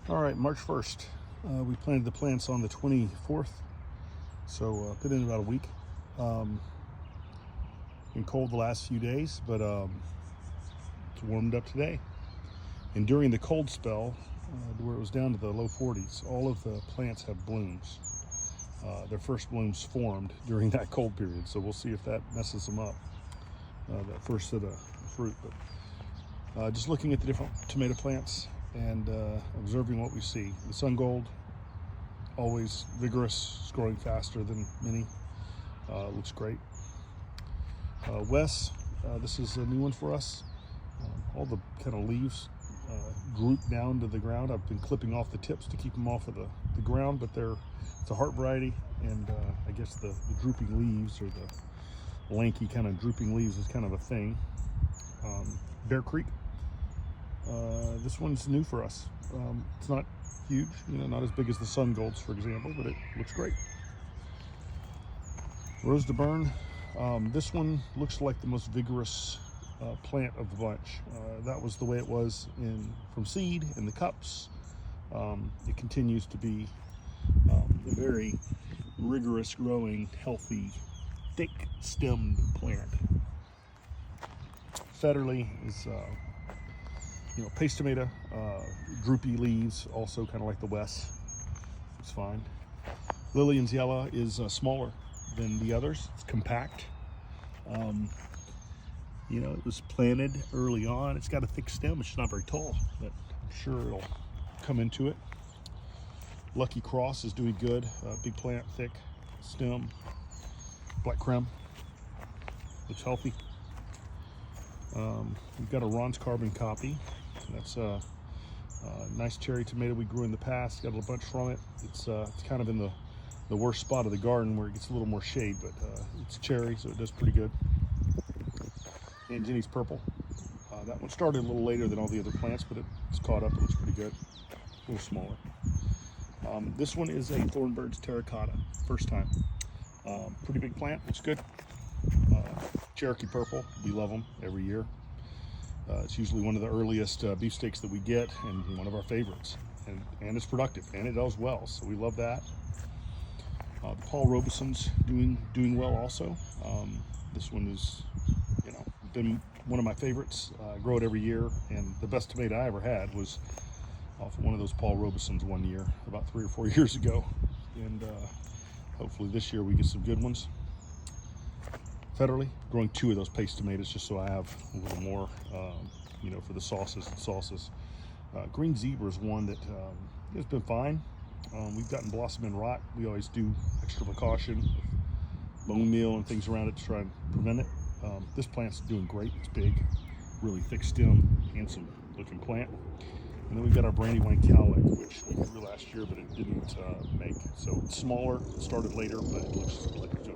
All right, March 1st. We planted the plants on the 24th, so been in about a week. Been cold the last few days, but it's warmed up today. And during the cold spell, where it was down to the low 40s, all of the plants have blooms. Their first blooms formed during that cold period, so we'll see if that messes them up, that first set of fruit. But just looking at the different tomato plants and observing what we see. The Sungold, always vigorous, it's growing faster than many. Looks great. Wes, this is a new one for us. All the kind of leaves grouped down to the ground. I've been clipping off the tips to keep them off of the ground, but it's a heart variety, and I guess the drooping leaves, or the lanky kind of drooping leaves, is kind of a thing. Bear Creek. This one's new for us. It's not huge, not as big as the Sungolds, for example, but it looks great. Rose de Berne. This one looks like the most vigorous plant of the bunch. That was the way it was from seed in the cups. It continues to be a very rigorous growing, healthy, thick stemmed plant. Federle is paste tomato, droopy leaves, also kind of like the West. It's fine. Lillians yellow is smaller than the others. It's compact. It was planted early on. It's got a thick stem. It's not very tall, but I'm sure it'll come into it. Lucky Cross is doing good. Big plant, thick stem. Black Krim looks healthy. We've got a Ron's Carbon copy. That's a nice cherry tomato we grew in the past. Got a bunch from it. It's kind of in the worst spot of the garden where it gets a little more shade, but it's cherry, so it does pretty good. And Ginny's purple. That one started a little later than all the other plants, but it's caught up. It looks pretty good. A little smaller. This one is a Thornburn Terracotta. First time. Pretty big plant. Looks good. Cherokee purple. We love them every year. It's usually one of the earliest beefsteaks that we get, and one of our favorites. And it's productive, and it does well, so we love that. The Paul Robeson's doing well also. This one is, been one of my favorites. I grow it every year, and the best tomato I ever had was off of one of those Paul Robesons one year, about 3 or 4 years ago. And hopefully this year we get some good ones. Federle, growing 2 of those paste tomatoes just so I have a little more, for the sauces. Green Zebra is one that has been fine. We've gotten blossom and rot. We always do extra precaution with bone meal and things around it to try and prevent it. This plant's doing great. It's big, really thick stem, handsome looking plant. And then we've got our Brandywine cowlick, which we grew last year, but it didn't make. So it's smaller, it started later, but it looks like it's doing